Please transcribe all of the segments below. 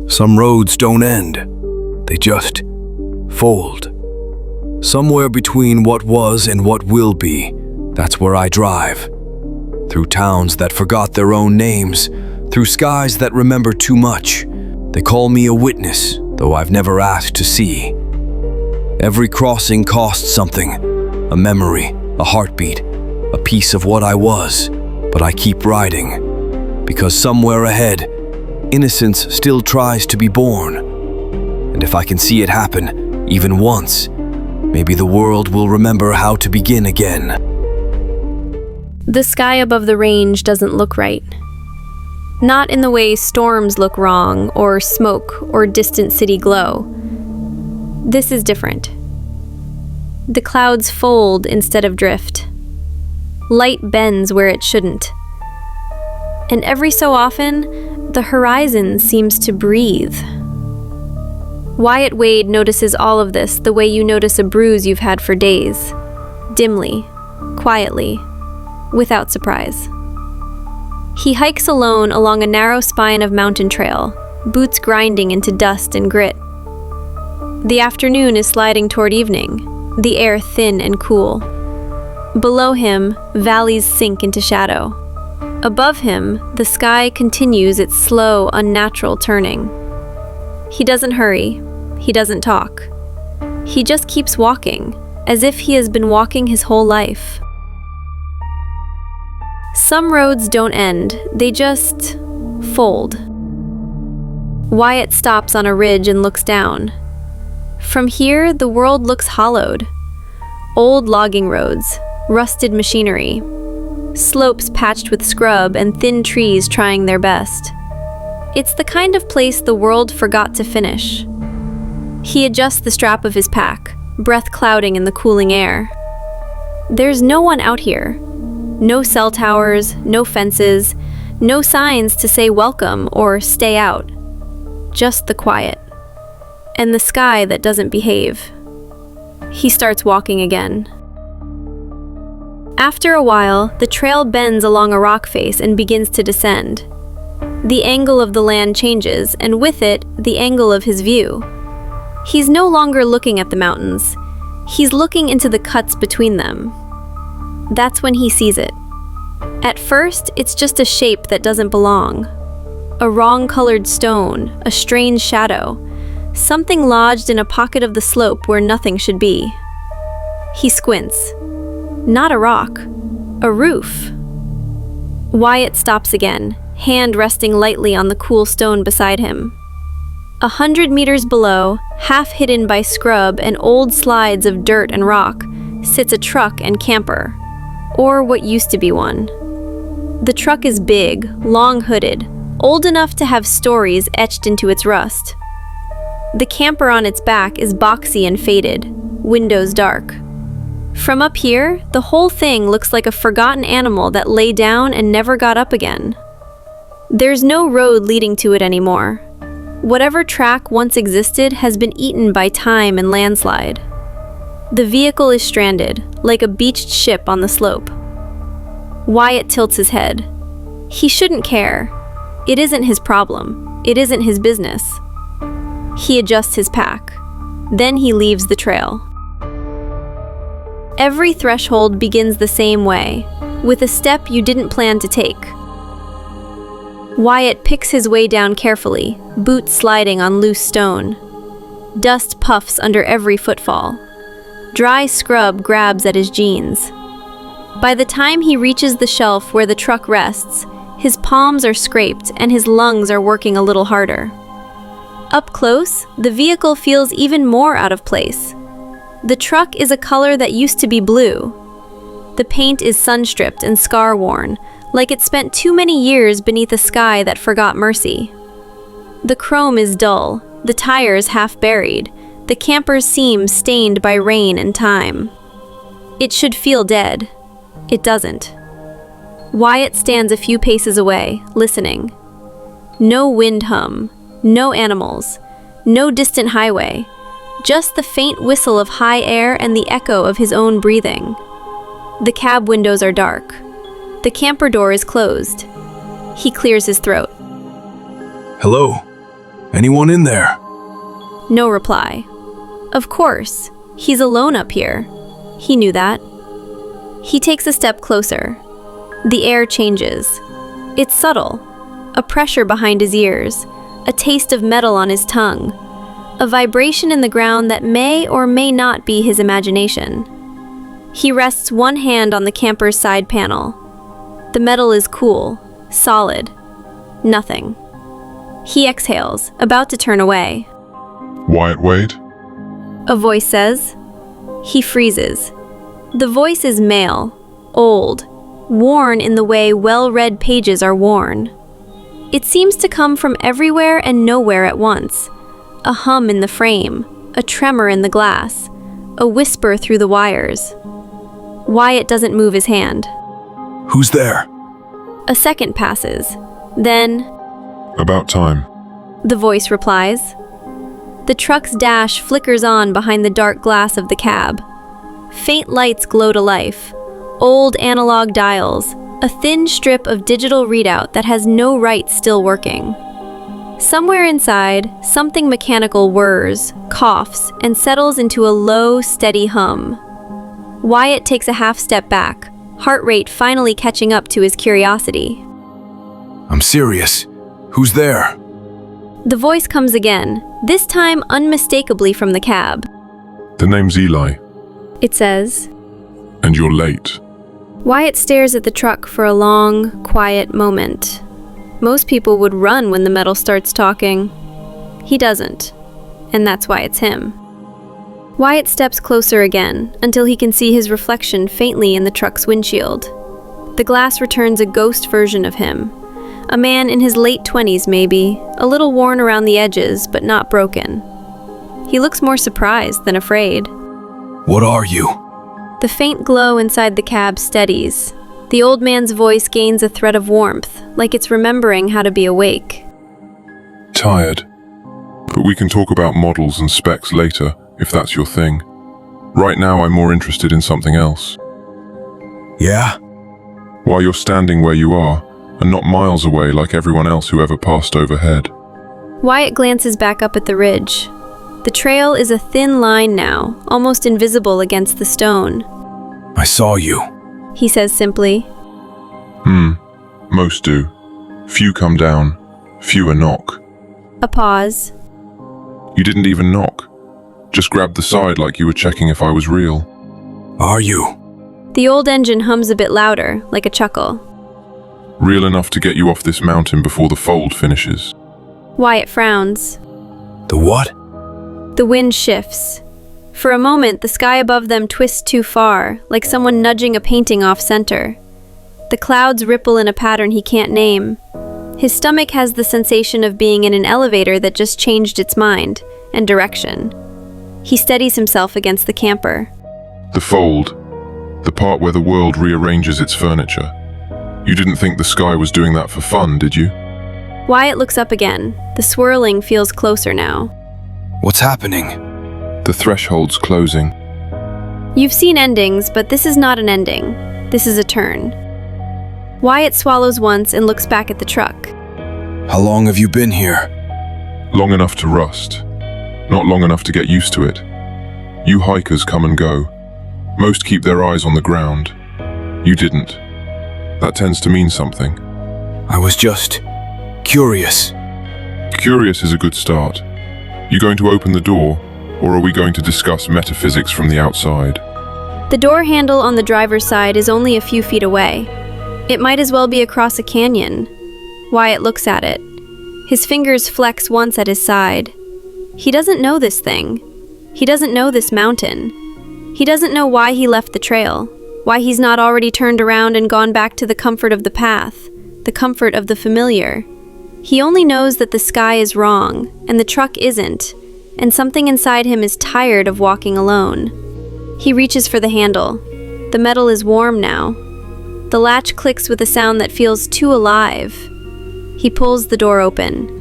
Some roads don't end, they just fold. Somewhere between what was and what will be, that's where I drive. Through towns that forgot their own names, through skies that remember too much. They call me a witness, though I've never asked to see. Every crossing costs something, a memory, a heartbeat, a piece of what I was, but I keep riding, because somewhere ahead, innocence still tries to be born. And if I can see it happen, even once, maybe the world will remember how to begin again. The sky above the range doesn't look right. Not in the way storms look wrong, or smoke, or distant city glow. This is different. The clouds fold instead of drift. Light bends where it shouldn't. And every so often, the horizon seems to breathe. Wyatt Wade notices all of this the way you notice a bruise you've had for days. Dimly, quietly, without surprise. He hikes alone along a narrow spine of mountain trail, boots grinding into dust and grit. The afternoon is sliding toward evening, the air thin and cool. Below him, valleys sink into shadow. Above him, the sky continues its slow, unnatural turning. He doesn't hurry. He doesn't talk. He just keeps walking, as if he has been walking his whole life. Some roads don't end, they just fold. Wyatt stops on a ridge and looks down. From here, the world looks hollowed. Old logging roads, rusted machinery, slopes patched with scrub and thin trees trying their best. It's the kind of place the world forgot to finish. He adjusts the strap of his pack, breath clouding in the cooling air. There's no one out here. No cell towers, no fences, no signs to say welcome or stay out. Just the quiet. And the sky that doesn't behave. He starts walking again. After a while, the trail bends along a rock face and begins to descend. The angle of the land changes, and with it, the angle of his view. He's no longer looking at the mountains. He's looking into the cuts between them. That's when he sees it. At first, it's just a shape that doesn't belong. A wrong-colored stone, a strange shadow, something lodged in a pocket of the slope where nothing should be. He squints. Not a rock, a roof. Wyatt stops again, hand resting lightly on the cool stone beside him. 100 meters below, half hidden by scrub and old slides of dirt and rock, sits a truck and camper. Or what used to be one. The truck is big, long-hooded, old enough to have stories etched into its rust. The camper on its back is boxy and faded, windows dark. From up here, the whole thing looks like a forgotten animal that lay down and never got up again. There's no road leading to it anymore. Whatever track once existed has been eaten by time and landslide. The vehicle is stranded, like a beached ship on the slope. Wyatt tilts his head. He shouldn't care. It isn't his problem. It isn't his business. He adjusts his pack. Then he leaves the trail. Every threshold begins the same way, with a step you didn't plan to take. Wyatt picks his way down carefully, boots sliding on loose stone. Dust puffs under every footfall. Dry scrub grabs at his jeans. By the time he reaches the shelf where the truck rests, his palms are scraped and his lungs are working a little harder. Up close, the vehicle feels even more out of place. The truck is a color that used to be blue. The paint is sun-stripped and scar-worn, like it spent too many years beneath a sky that forgot mercy. The chrome is dull, the tires half buried, the camper's seams stained by rain and time. It should feel dead. It doesn't. Wyatt stands a few paces away, listening. No wind hum, no animals, no distant highway, just the faint whistle of high air and the echo of his own breathing. The cab windows are dark. The camper door is closed. He clears his throat. Hello. Anyone in there? No reply. Of course, he's alone up here. He knew that. He takes a step closer. The air changes. It's subtle. A pressure behind his ears, a taste of metal on his tongue, a vibration in the ground that may or may not be his imagination. He rests one hand on the camper's side panel. The metal is cool, solid. Nothing. He exhales, about to turn away. Wyatt Wade? A voice says. He freezes. The voice is male, old, worn in the way well-read pages are worn. It seems to come from everywhere and nowhere at once. A hum in the frame, a tremor in the glass, a whisper through the wires. Wyatt doesn't move his hand. Who's there? A second passes. Then, About time. the voice replies. The truck's dash flickers on behind the dark glass of the cab. Faint lights glow to life. Old analog dials, a thin strip of digital readout that has no right still working. Somewhere inside, something mechanical whirs, coughs, and settles into a low, steady hum. Wyatt takes a half step back, heart rate finally catching up to his curiosity. I'm serious. Who's there? The voice comes again, this time unmistakably from the cab. The name's Eli, It says. and you're late. Wyatt stares at the truck for a long, quiet moment. Most people would run when the metal starts talking. He doesn't, and that's why it's him. Wyatt steps closer again until he can see his reflection faintly in the truck's windshield. The glass returns a ghost version of him. A man in his late 20s maybe, a little worn around the edges but not broken. He looks more surprised than afraid. What are you? The faint glow inside the cab steadies. The old man's voice gains a thread of warmth, like it's remembering how to be awake. Tired. But we can talk about models and specs later, if that's your thing. Right now I'm more interested in something else. Yeah? Why you're standing where you are, and not miles away like everyone else who ever passed overhead. Wyatt glances back up at the ridge. The trail is a thin line now, almost invisible against the stone. I saw you. He says simply. Most do. Few come down. Fewer knock. A pause. You didn't even knock. Just grabbed the side like you were checking if I was real. Are you? The old engine hums a bit louder, like a chuckle. Real enough to get you off this mountain before the fold finishes. Wyatt frowns. The what? The wind shifts. For a moment, the sky above them twists too far, like someone nudging a painting off center. The clouds ripple in a pattern he can't name. His stomach has the sensation of being in an elevator that just changed its mind and direction. He steadies himself against the camper. The fold. The part where the world rearranges its furniture. You didn't think the sky was doing that for fun, did you? Wyatt looks up again. The swirling feels closer now. What's happening? The threshold's closing. You've seen endings, but this is not an ending. This is a turn. Wyatt swallows once and looks back at the truck. How long have you been here? Long enough to rust. Not long enough to get used to it. You hikers come and go. Most keep their eyes on the ground. You didn't. That tends to mean something. I was just curious. Curious is a good start. You going to open the door, or are we going to discuss metaphysics from the outside? The door handle on the driver's side is only a few feet away. It might as well be across a canyon. Wyatt looks at it. His fingers flex once at his side. He doesn't know this thing. He doesn't know this mountain. He doesn't know why he left the trail, why he's not already turned around and gone back to the comfort of the path, the comfort of the familiar. He only knows that the sky is wrong, and the truck isn't, and something inside him is tired of walking alone. He reaches for the handle. The metal is warm now. The latch clicks with a sound that feels too alive. He pulls the door open.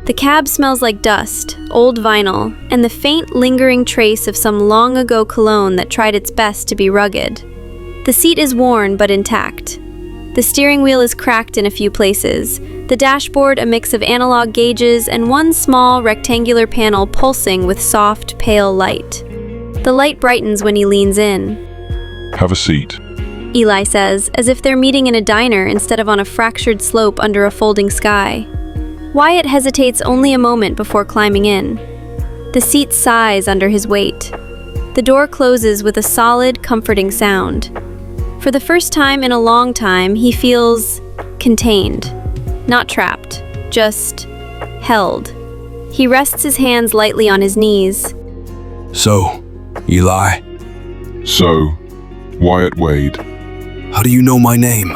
The cab smells like dust, old vinyl, and the faint lingering trace of some long-ago cologne that tried its best to be rugged. The seat is worn but intact. The steering wheel is cracked in a few places, the dashboard a mix of analog gauges and one small rectangular panel pulsing with soft, pale light. The light brightens when he leans in. Have a seat. Eli says, as if they're meeting in a diner instead of on a fractured slope under a folding sky. Wyatt hesitates only a moment before climbing in. The seat sighs under his weight. The door closes with a solid, comforting sound. For the first time in a long time, he feels contained. Not trapped, just held. He rests his hands lightly on his knees. So, Eli, So, Wyatt Wade. how do you know my name?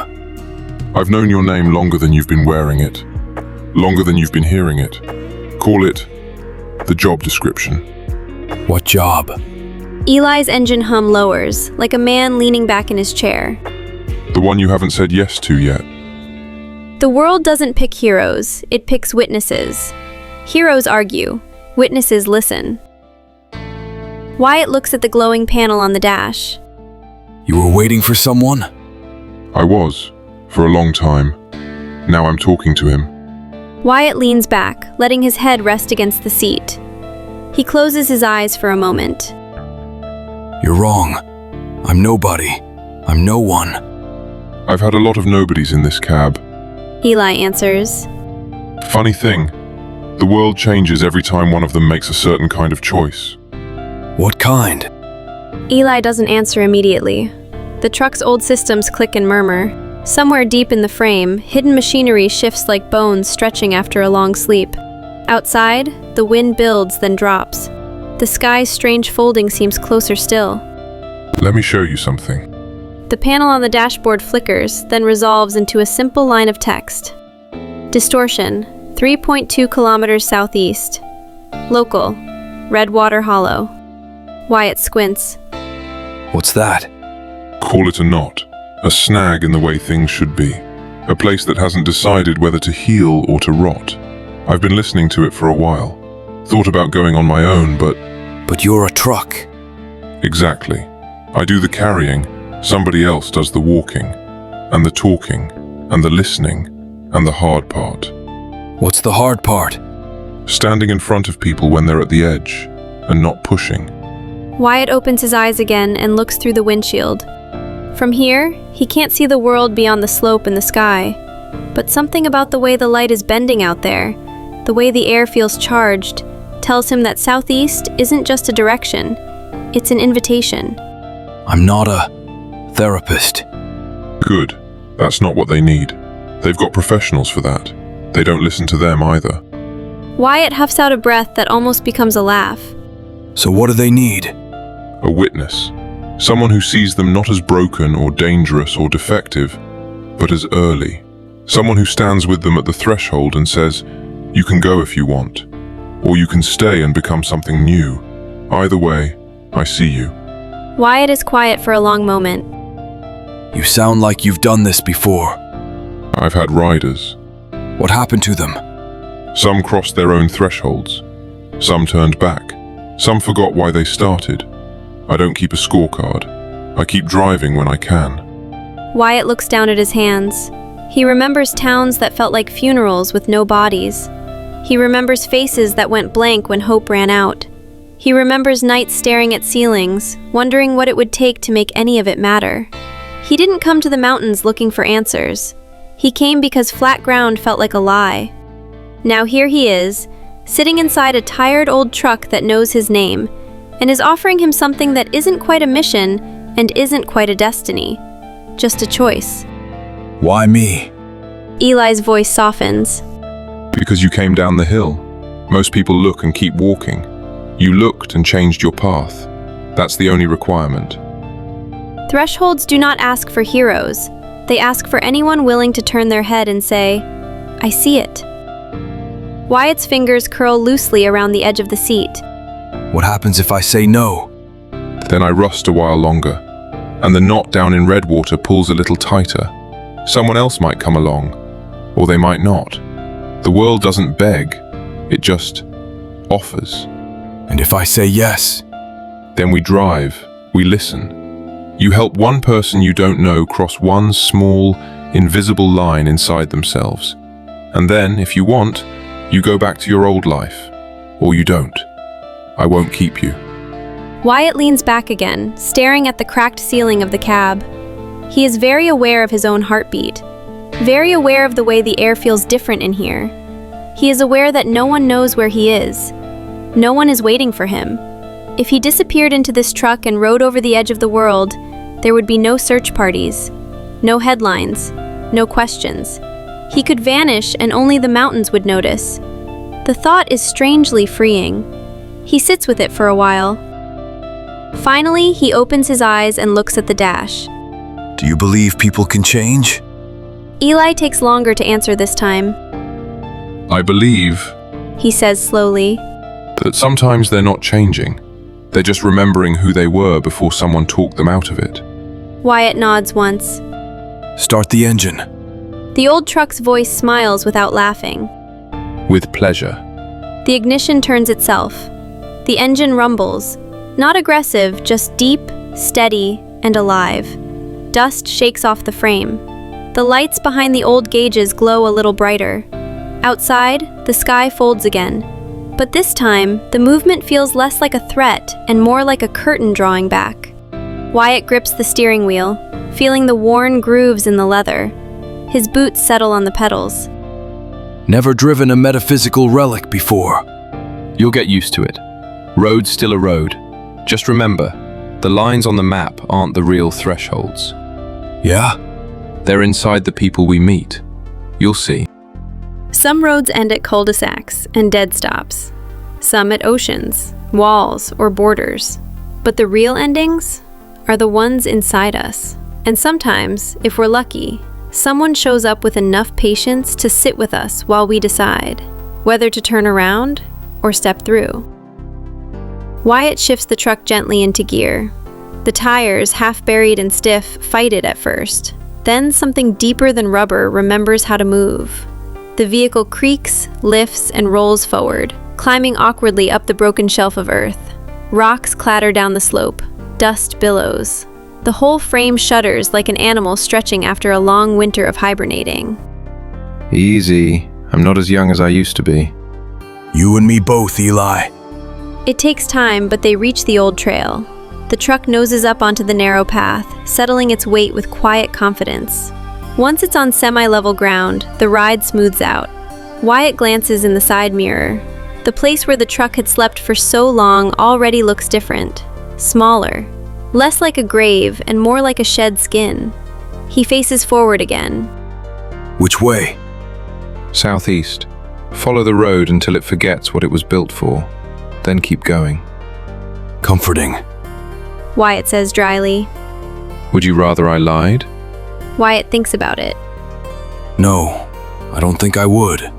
I've known your name longer than you've been wearing it. Longer than you've been hearing it. Call it the job description. What job? Eli's engine hum lowers, like a man leaning back in his chair. The one you haven't said yes to yet. The world doesn't pick heroes, it picks witnesses. Heroes argue, witnesses listen. Wyatt looks at the glowing panel on the dash. You were waiting for someone? I was, for a long time. Now I'm talking to him. Wyatt leans back, letting his head rest against the seat. He closes his eyes for a moment. You're wrong. I'm nobody. I'm no one. I've had a lot of nobodies in this cab. Eli answers. Funny thing, the world changes every time one of them makes a certain kind of choice. What kind? Eli doesn't answer immediately. The truck's old systems click and murmur. Somewhere deep in the frame, hidden machinery shifts like bones stretching after a long sleep. Outside, the wind builds then drops. The sky's strange folding seems closer still. Let me show you something. The panel on the dashboard flickers, then resolves into a simple line of text. Distortion, 3.2 kilometers southeast. Local, Redwater Hollow. Wyatt squints. What's that? Call it a knot, a snag in the way things should be. A place that hasn't decided whether to heal or to rot. I've been listening to it for a while. Thought about going on my own, but... But you're a truck. Exactly. I do the carrying, somebody else does the walking, and the talking, and the listening, and the hard part. What's the hard part? Standing in front of people when they're at the edge, and not pushing. Wyatt opens his eyes again and looks through the windshield. From here, he can't see the world beyond the slope and the sky. But something about the way the light is bending out there, the way the air feels charged, tells him that southeast isn't just a direction, it's an invitation. I'm not a therapist. Good. That's not what they need. They've got professionals for that. They don't listen to them either. Wyatt huffs out a breath that almost becomes a laugh. So what do they need? A witness. Someone who sees them not as broken or dangerous or defective, but as early. Someone who stands with them at the threshold and says, you can go if you want, or you can stay and become something new. Either way, I see you. Wyatt is quiet for a long moment. You sound like you've done this before. I've had riders. What happened to them? Some crossed their own thresholds. Some turned back. Some forgot why they started. I don't keep a scorecard. I keep driving when I can. Wyatt looks down at his hands. He remembers towns that felt like funerals with no bodies. He remembers faces that went blank when hope ran out. He remembers nights staring at ceilings, wondering what it would take to make any of it matter. He didn't come to the mountains looking for answers. He came because flat ground felt like a lie. Now here he is, sitting inside a tired old truck that knows his name, and is offering him something that isn't quite a mission and isn't quite a destiny. Just a choice. Why me? Eli's voice softens. Because you came down the hill. Most people look and keep walking. You looked and changed your path. That's the only requirement. Thresholds do not ask for heroes. They ask for anyone willing to turn their head and say, I see it. Wyatt's fingers curl loosely around the edge of the seat. What happens if I say no? Then I rust a while longer, and the knot down in Redwater pulls a little tighter. Someone else might come along, or they might not. The world doesn't beg, it just offers. And if I say yes? Then we drive, we listen. You help one person you don't know cross one small, invisible line inside themselves. And then, if you want, you go back to your old life. Or you don't. I won't keep you. Wyatt leans back again, staring at the cracked ceiling of the cab. He is very aware of his own heartbeat, very aware of the way the air feels different in here. He is aware that no one knows where he is. No one is waiting for him. If he disappeared into this truck and rode over the edge of the world, there would be no search parties, no headlines, no questions. He could vanish and only the mountains would notice. The thought is strangely freeing. He sits with it for a while. Finally, he opens his eyes and looks at the dash. Do you believe people can change? Eli takes longer to answer this time. I believe He says slowly. that sometimes they're not changing. They're just remembering who they were before someone talked them out of it. Wyatt nods once. Start the engine. The old truck's voice smiles without laughing. With pleasure. The ignition turns itself. The engine rumbles. Not aggressive, just deep, steady, and alive. Dust shakes off the frame. The lights behind the old gauges glow a little brighter. Outside, the sky folds again. But this time, the movement feels less like a threat and more like a curtain drawing back. Wyatt grips the steering wheel, feeling the worn grooves in the leather. His boots settle on the pedals. Never driven a metaphysical relic before. You'll get used to it. Road's still a road. Just remember, the lines on the map aren't the real thresholds. Yeah? They're inside the people we meet. You'll see. Some roads end at cul-de-sacs and dead stops. Some at oceans, walls, or borders. But the real endings are the ones inside us. And sometimes, if we're lucky, someone shows up with enough patience to sit with us while we decide whether to turn around or step through. Wyatt shifts the truck gently into gear. The tires, half buried and stiff, fight it at first. Then something deeper than rubber remembers how to move. The vehicle creaks, lifts, and rolls forward, climbing awkwardly up the broken shelf of earth. Rocks clatter down the slope. Dust billows. The whole frame shudders like an animal stretching after a long winter of hibernating. Easy. I'm not as young as I used to be. You and me both, Eli. It takes time, but they reach the old trail. The truck noses up onto the narrow path, settling its weight with quiet confidence. Once it's on semi-level ground, the ride smooths out. Wyatt glances in the side mirror. The place where the truck had slept for so long already looks different. Smaller. Less like a grave and more like a shed skin. He faces forward again. Which way? Southeast. Follow the road until it forgets what it was built for. Then keep going. Comforting. Wyatt says dryly. Would you rather I lied? Wyatt thinks about it. No, I don't think I would.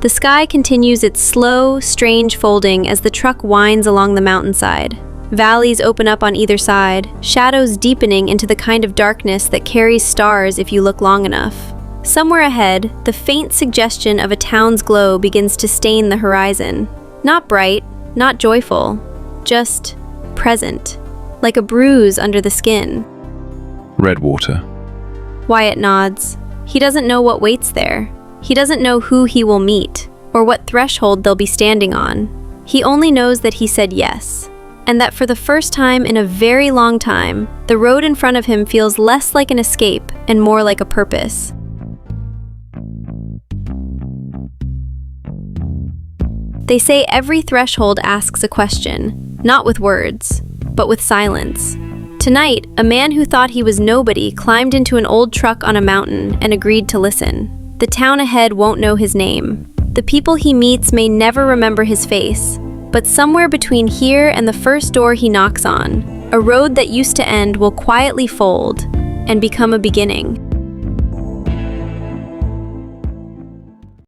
The sky continues its slow, strange folding as the truck winds along the mountainside. Valleys open up on either side, shadows deepening into the kind of darkness that carries stars if you look long enough. Somewhere ahead, the faint suggestion of a town's glow begins to stain the horizon. Not bright, not joyful, just present, like a bruise under the skin. Redwater. Wyatt nods. He doesn't know what waits there. He doesn't know who he will meet, or what threshold they'll be standing on. He only knows that he said yes, and that for the first time in a very long time, the road in front of him feels less like an escape and more like a purpose. They say every threshold asks a question, not with words, but with silence. Tonight, a man who thought he was nobody climbed into an old truck on a mountain and agreed to listen. The town ahead won't know his name. The people he meets may never remember his face. But somewhere between here and the first door he knocks on, a road that used to end will quietly fold and become a beginning.